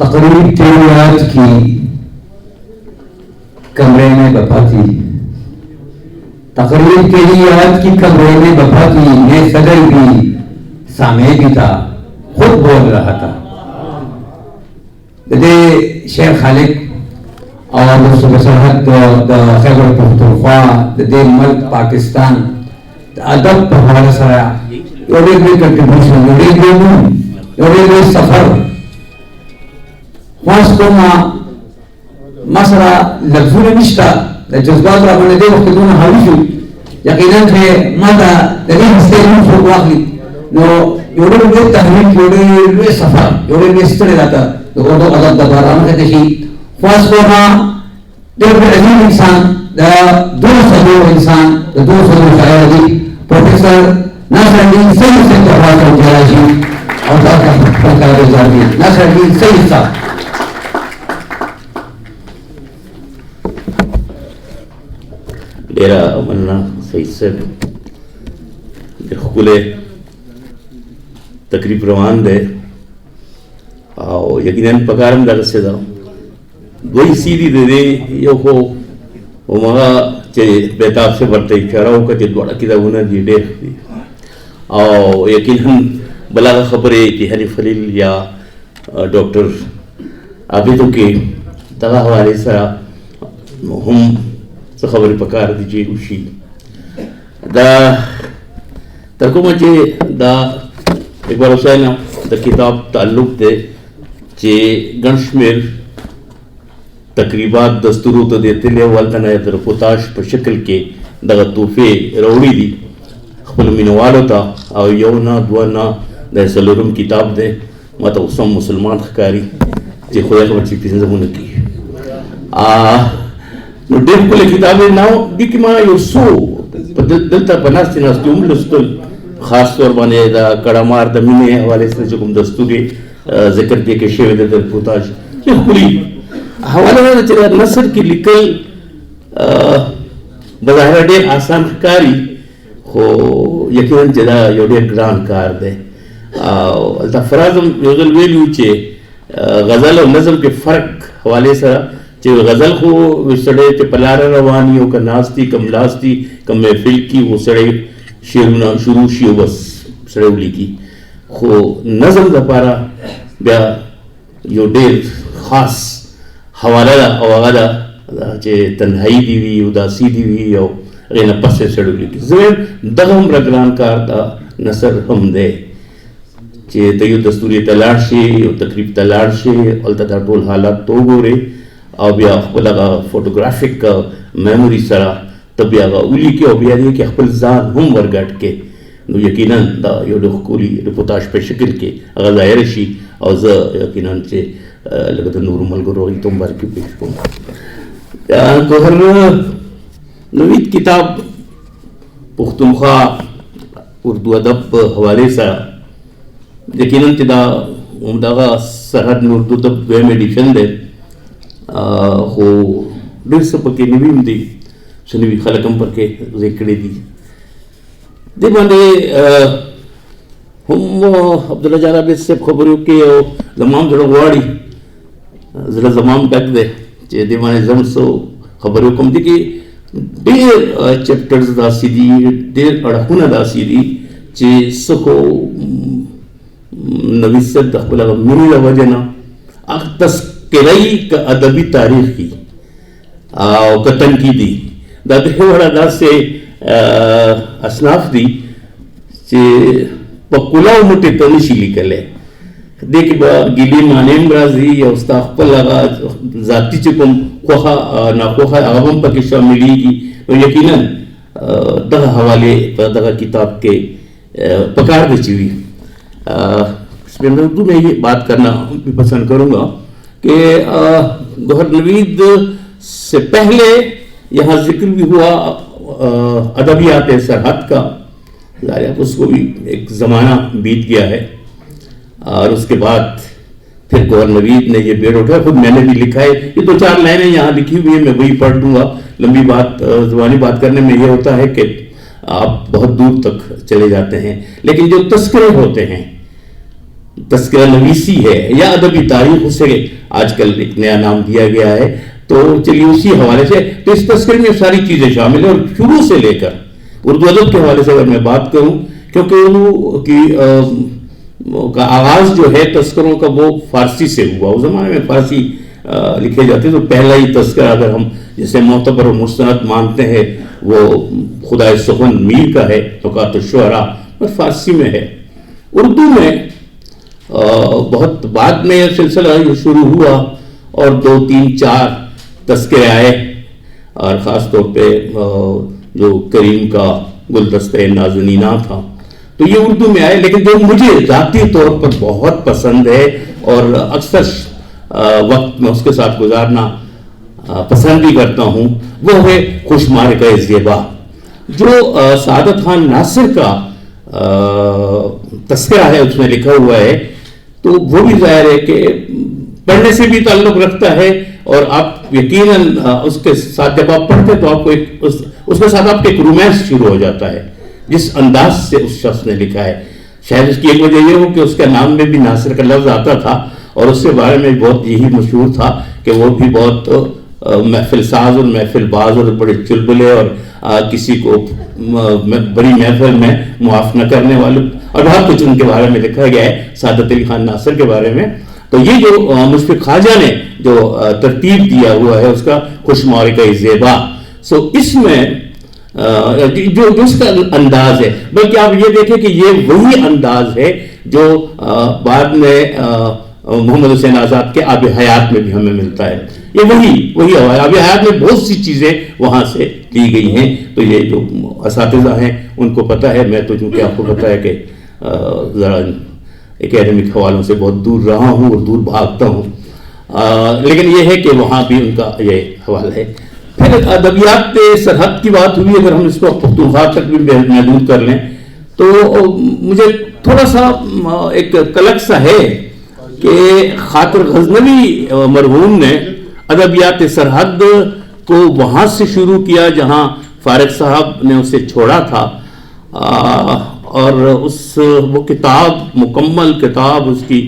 تقریب تیری آج کی کمرے میں بپا تھی، تقریب تیری آج کی کمرے میں بپا تھی، یہ صدر بھی سامع بھی تھا، خود بول رہا تھا. دے شیخ خالق اور صوبہ سرحد خیبر پختونخوا دے ملک پاکستان ادب پر حوالہ سرا یوڑے گئی کنٹریبیوشن یوڑے گئی سفر خواست کو ما سرا لفظون نشتا دا جذبات را بنده دے وقت دون حاوی شو یقیناً کہ ما دا دلی ہستے نون فوق واقعی نو یوڑے گئی تحریک یوڑے گئی سفر یوڑے گئی سترے داتا دو ادب دا باران کہتے شی خواست کو ما دیر پر عظیم انسان دا دو صدور انسان دا دو صدور شاعر دی پروفیسر ناصر الدین سید سے تحفاظ کر جلاشی اور دا کا رضا دی ناصر الدین سید صاحب. ډیره مننه سید صاحب. د ښکلی تقریب روان دی او یقیناً پکار هم دغسې ده. دوه حصې دي د دې، یو خو همغه چې بهتاب صاحب ورته اشاره وکړه چې دواړه کتابونه دي ډېر دي، او یقیناً بل هغه خبرې چې حنیف خلیل یا ډاکټر عابدو کې دغه حوالې سره هم څه خبرې پکار دي چې وشي. دا تر کومه چې دا اقبال حسین د کتاب تعلق دی چې ګڼ شمېر تقریبات دستورو ته دیتلی او هلته نه د رپوتاژ په شکل کې دغه تحفې راوړي دي خپلو مینوالو ته، او یو نه دوه نه د څلورم کتاب دی. ما ته اوس هم مسلمان ښکاري چې خدای خبر چې پنځمونه کېږي. نو ډېر ښکلې کتاب دی. نو دې کې ما یو څو دلته په ناستې ناستې هم لوستل، خاص طور باندې د کړهمار د مینې حوالې سره چې کوم دستور ذکر دی کې شوی دی د رپوتاژ چې ښکلي حواله ده چې د نثر کې لیکل بظاهره ډېر آسان ښکاري، خو یقیناً چې دا یو ډېر ګران کار دی. او هلته فراز هم یو ځل ویلي وو چې غزل او نظم کې فرق حوالې سره چې غزل خو سړی چې په لاره روان وي او که ناست وي که ملاست وي که محفل کې و سړی شعرونه شروع شي او بس سړی ولیکي، خو نظم دپاره بیا یو ډېر خاص حواله ده او هغه ده چې تنهایی دي وي، اداسي دي وي او هغې نه پس یې سړی ولیکي. زه دغه هومره ګران کار د نثر هم دی چې ته یو دستوري ته لاړ شي، یو تقریب ته لاړ شي، هلته دا ټول حالات ته وګورې او بیا خپل هغه فوټوګرافیک میموري سره ته بیا هغه ولیکې او بیا دې کې خپل ځان هم ورګډ کې، نو یقیناً دا یو ډېر ښکلي رپوتاژ په شکل کې هغه ظاهره شي. او زه یقیناً چې لکه د نورو ملګرو هغوی ته مبارکي پېښ کوم. ګوهر نوید کتاب پښتونخوا اردو ادب په حوالې سره یقیناً چې دا همدغه سرحد مې اردو ادب دویم ایډیشن دی، خو ډېر څه پکې نوي هم دي، څه نوي خلک هم پکې ځای کړي دي. دې باندې هم عبدالله جان عابد صاحب خبرې وکړې او زما هم زړه غواړي، زړه زما هم ډک دی چې دې باندې زه هم څه خبرې وکړم. دې کې ډېر چیپټرز داسې دي، ډېر اړخونه داسې دي چې څه خو نوید صاحب د خپل هغه مینې له وجې نه هغه تذکره‌یي که ادبي تاریخي او که تنقیدي دا درې واړه داسې اصناف دي چې په کلاو مټې ته نشي لیکلی. دې کې به ګیلې معنی هم راځي او ستا خپل هغه ذاتي چې کوم خوښه ناخوښه هغه هم پکې شاملېږي. نو یقیناً دغه حوالې په دغه کتاب کې پکار دی چې وي. اس میں اردو میں یہ بات کرنا بھی پسند کروں گا کہ گوہر نوید سے پہلے یہاں ذکر بھی ہوا ادبیات سرحد کا، ظاہر اس کو بھی ایک زمانہ بیت گیا ہے، اور اس کے بعد پھر گوہر نوید نے یہ بیڑ اٹھایا. خود میں نے بھی لکھا ہے، یہ دو چار لائنیں یہاں لکھی ہوئی ہیں، میں وہی پڑھ دوں گا. لمبی بات زبانی بات کرنے میں یہ ہوتا ہے کہ آپ بہت دور تک چلے جاتے ہیں، لیکن جو تذکرے ہوتے ہیں تذکرہ نویسی ہے یا ادبی تاریخ، اسے آج کل ایک نیا نام دیا گیا ہے. تو چلیے اسی حوالے سے تو اس تذکرے میں ساری چیزیں شامل ہیں. اور شروع سے لے کر اردو ادب کے حوالے سے اگر میں بات کروں، کیونکہ اردو کی کا آغاز جو ہے تذکروں کا وہ فارسی سے ہوا. اس زمانے میں فارسی لکھے جاتے، تو پہلا ہی تذکرہ اگر ہم جسے معتبر و مستند مانتے ہیں وہ خدائے سخن میر کا ہے، نکات الشعراء، اور فارسی میں ہے. اردو میں بہت بعد میں یہ سلسلہ شروع ہوا اور 2 3 4 تذکرے آئے، اور خاص طور پہ جو کریم کا گلدستہ نازنینہ تھا تو یہ اردو میں آئے. لیکن جو مجھے ذاتی طور پر بہت پسند ہے اور اکثر وقت میں اس کے ساتھ گزارنا پسند بھی کرتا ہوں، وہ ہے خوش معرکہ زیبا، جو سعادت خان ناصر کا تذکرہ ہے، اس میں لکھا ہوا ہے. تو وہ بھی ظاہر ہے کہ پڑھنے سے بھی تعلق رکھتا ہے، اور آپ یقیناً اس کے ساتھ جب آپ پڑھتے تو آپ کو اس کے ساتھ آپ کے ایک رومانس شروع ہو جاتا ہے جس انداز سے اس شخص نے لکھا ہے. شاید اس کی ایک وجہ یہ ہو کہ اس کے نام میں بھی ناصر کا لفظ آتا تھا، اور اس کے بارے میں بہت یہی مشہور تھا کہ وہ بھی بہت محفل ساز اور محفل باز اور بڑے چلبلے اور کسی کو بڑی محفل میں معاف نہ کرنے والے، اور بہت کچھ ان کے بارے میں لکھا گیا ہے سعادت علی خان ناصر کے بارے میں. تو یہ جو مشفق خواجہ نے جو ترتیب دیا ہوا ہے اس کا خوش معرکہ زیبا، سو اس میں جو اس کا انداز ہے، بلکہ آپ یہ دیکھیں کہ یہ وہی انداز ہے جو بعد میں محمد حسین آزاد کے آب حیات میں بھی ہمیں ملتا ہے. یہ وہی آب حیات میں بہت سی چیزیں وہاں سے لی گئی ہیں. تو یہ جو اساتذہ ہیں ان کو پتہ ہے، میں تو چونکہ آپ کو پتہ ہے کہ ذرا اکیڈمک حوالوں سے بہت دور رہا ہوں اور دور بھاگتا ہوں، لیکن یہ ہے کہ وہاں بھی ان کا یہ حوالہ ہے. پھر ادبیات سرحد کی بات ہوئی، اگر ہم اس کو پختونخوا تک بھی محدود کر لیں تو مجھے تھوڑا سا ایک کلک سا ہے کہ خاطر غزنوی مرحوم نے ادبیات سرحد کو وہاں سے شروع کیا جہاں فارغ صاحب نے اسے چھوڑا تھا، اور وہ کتاب مکمل کتاب اس کی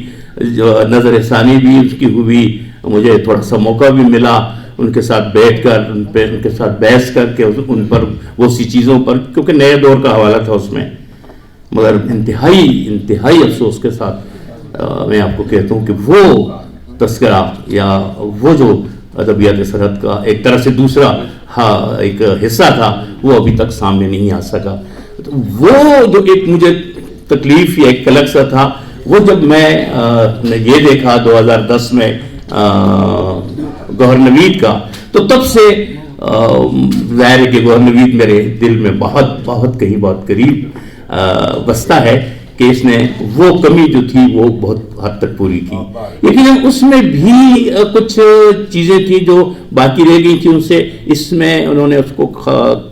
نظر ثانی بھی اس کی ہوئی. مجھے تھوڑا سا موقع بھی ملا ان کے ساتھ بیٹھ کر ان کے ساتھ بحث کر کے ان پر وہ سی چیزوں پر، کیونکہ نئے دور کا حوالہ تھا اس میں. مگر انتہائی افسوس کے ساتھ میں آپ کو کہتا ہوں کہ وہ تذکرہ یا وہ جو ادبیات سرحد کا ایک طرح سے دوسرا ایک حصہ تھا وہ ابھی تک سامنے نہیں آ سکا. وہ جو ایک مجھے تکلیف یا ایک کلک سا تھا، وہ جب میں نے یہ دیکھا 2010 میں گوہر نوید کا، تو تب سے ظاہر ہے کہ گوہر نوید میرے دل میں بہت کہیں بہت قریب بستا ہے کہ اس نے وہ کمی جو تھی وہ بہت حد تک پوری کی. لیکن اس میں بھی کچھ چیزیں تھیں جو باقی رہ گئی تھیں، ان سے اس میں انہوں نے اس کو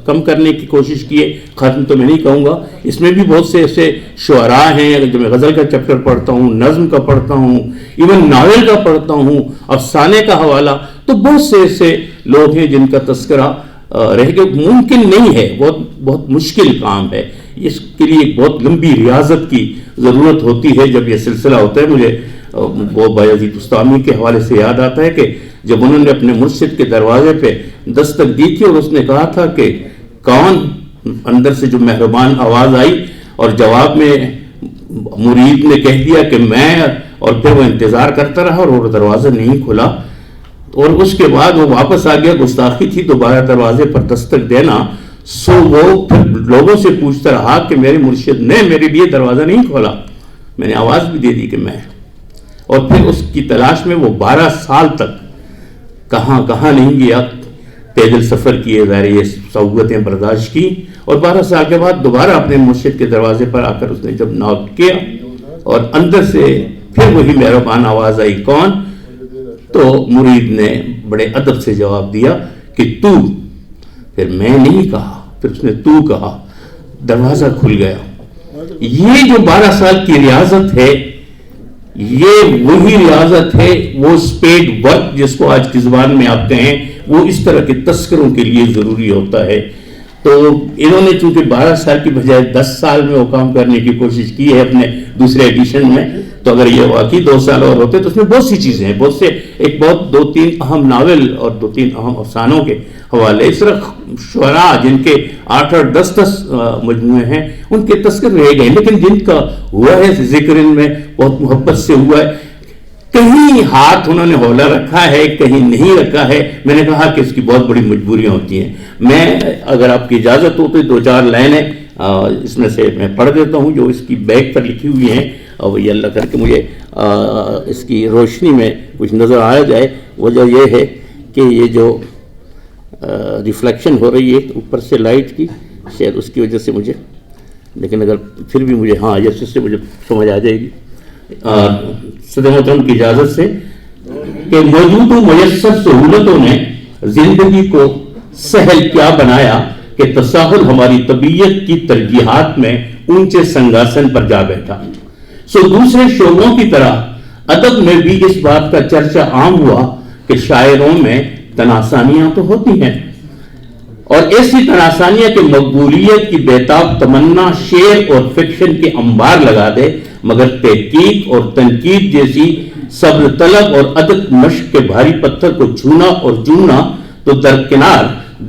کم کرنے کی کوشش کی ہے. ختم تو میں نہیں کہوں گا، اس میں بھی بہت سے ایسے شعراء ہیں جو میں غزل کا چیپٹر پڑھتا ہوں، نظم کا پڑھتا ہوں، ایون ناول کا پڑھتا ہوں، افسانے کا حوالہ، تو بہت سے ایسے لوگ ہیں جن کا تذکرہ رہ کے ممکن نہیں ہے، بہت مشکل کام ہے. اس کے لیے ایک بہت لمبی ریاضت کی ضرورت ہوتی ہے جب یہ سلسلہ ہوتا ہے. مجھے وہ بایزید بستامی کے حوالے سے یاد آتا ہے کہ جب انہوں نے اپنے مرشد کے دروازے پہ دستک دی تھی اور اس نے کہا تھا کہ کون، اندر سے جو مہربان آواز آئی اور جواب میں مرید نے کہہ دیا کہ میں، اور پھر وہ انتظار کرتا رہا اور وہ دروازہ نہیں کھلا، اور اس کے بعد وہ واپس آ گیا. گستاخی تھی دوبارہ دروازے پر دستک دینا. سو وہ پھر لوگوں سے پوچھتا رہا کہ میرے مرشد نے میرے لیے دروازہ نہیں کھولا، میں نے آواز بھی دے دی کہ میں، اور پھر اس کی تلاش میں وہ 12 سال تک کہاں نہیں گیا، پیدل سفر کیے، ظاہر یہ صعوبتیں برداشت کی، اور 12 سال کے بعد دوبارہ اپنے مرشد کے دروازے پر آ کر اس نے جب نوک کیا اور اندر سے پھر وہی مہربان آواز آئی کون، تو مرید نے بڑے ادب سے جواب دیا کہ تو، پھر میں نہیں کہا، پھر اس نے تو کہا، دروازہ کھل گیا. یہ جو 12 سال کی ریاضت ہے، یہ وہی ریاضت ہے، وہ اسپیڈ ورک جس کو آج کی زبان میں آپ کہیں، وہ اس طرح کے تذکروں کے لیے ضروری ہوتا ہے. تو انہوں نے چونکہ 12 سال کی بجائے 10 سال میں وہ کام کرنے کی کوشش کی ہے اپنے دوسرے ایڈیشن میں، تو اگر یہ واقعی 2 سال اور ہوتے تو اس میں بہت سی چیزیں ہیں، بہت سے ایک بہت 2-3 اہم ناول اور 2-3 اہم افسانوں کے حوالے، اس طرح شعراء جن کے 8-8 10-10 مجموعے ہیں ان کے تذکر رہ گئے، لیکن جن کا ہوا ہے ذکر ان میں بہت محبت سے ہوا ہے. کہیں ہاتھ انہوں نے ہولا رکھا ہے، کہیں نہیں رکھا ہے. میں نے کہا کہ اس کی بہت بڑی مجبوریاں ہوتی ہیں. میں اگر آپ کی اجازت ہو تو 2-4 لائنیں اس میں سے میں پڑھ دیتا ہوں جو اس کی بیک پر لکھی ہوئی ہیں، اور یہ اللہ کر کے مجھے اس کی روشنی میں کچھ نظر آ جائے. وجہ یہ ہے کہ یہ جو ریفلیکشن ہو رہی ہے اوپر سے لائٹ کی، شاید اس کی وجہ سے مجھے، لیکن اگر پھر بھی مجھے ہاں یہ سے مجھے سمجھ آ جائے گی صدر محترم کی اجازت سے، کہ موجود و میسر سہولتوں نے زندگی کو سہل کیا بنایا کہ تساہل ہماری طبیعت کی ترجیحات میں اونچے سنگاسن پر جا بیٹھا. سو دوسرے شعبوں کی طرح ادب میں بھی اس بات کا چرچا عام ہوا کہ شاعروں میں تناسانیاں تو ہوتی ہیں، اور ایسی تناسانیہ کی مقبولیت کی بیتاب تمنا شعر اور فکشن کے انبار لگا دے، مگر تحقیق اور تنقید جیسی صبر طلب اور ادب مشق کے بھاری پتھر کو چھونا اور جونا تو درکنار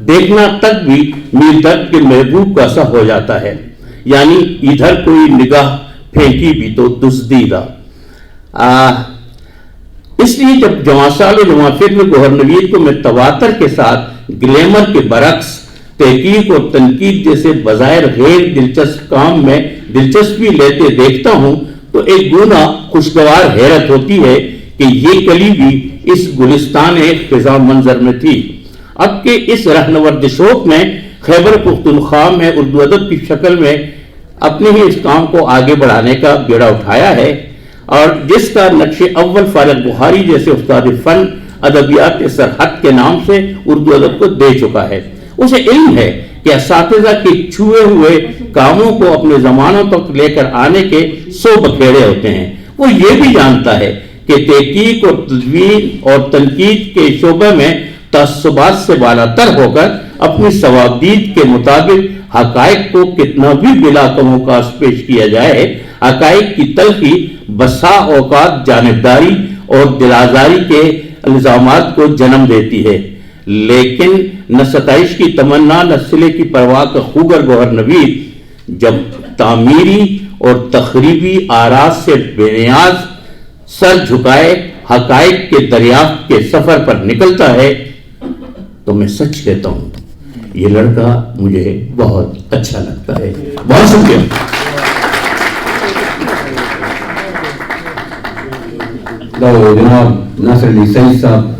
دیکھنا تک بھی میل درد کے محبوب کا سا ہو جاتا ہے. یعنی ادھر کوئی نگاہ پھینکی بھی تو دزدیدہ. اس لیے جب جوانسال و نوافر میں گوہر نوید کو میں تواتر کے ساتھ گلیمر کے برعکس تحقیق اور تنقید جیسے بظاہر غیر دلچسپ کام میں دلچسپی لیتے دیکھتا ہوں تو ایک گونا خوشگوار حیرت ہوتی ہے کہ یہ کلی بھی اس گلستان خزاں منظر میں تھی. اب کہ اس رہنورد شوق میں خیبر پختونخوا میں اردو ادب کی شکل میں اپنے ہی اس کام کو آگے بڑھانے کا بیڑا اٹھایا ہے، اور جس کا نقش اول فارغ بخاری جیسے استاد فن ادبیات سرحد کے نام سے اردو ادب کو دے چکا ہے. اسے علم ہے کہ اساتذہ کے چھوئے ہوئے کاموں کو اپنے زمانوں تک لے کر آنے کے 100 بکھیڑے ہوتے ہیں. وہ یہ بھی جانتا ہے کہ تحقیق اور تدوین اور تنقید کے شعبے میں تعصبات سے بالاتر ہو کر اپنی ثوابدید کے مطابق حقائق کو کتنا بھی بلا کم و کاست پیش کیا جائے، حقائق کی تلخی بسا اوقات جانبداری اور دلازاری کے الزامات کو جنم دیتی ہے. لیکن نہ ستائش کی تمنا نہ صلے کی پرواہ کا خوگر گوہر نوید جب تعمیری اور تخریبی آراز سے بے نیاز سر جھکائے حقائق کے دریافت کے سفر پر نکلتا ہے تو میں سچ کہتا ہوں یہ لڑکا مجھے بہت اچھا لگتا ہے. بہت شکریہ. جناب ناصر علی سعید صاحب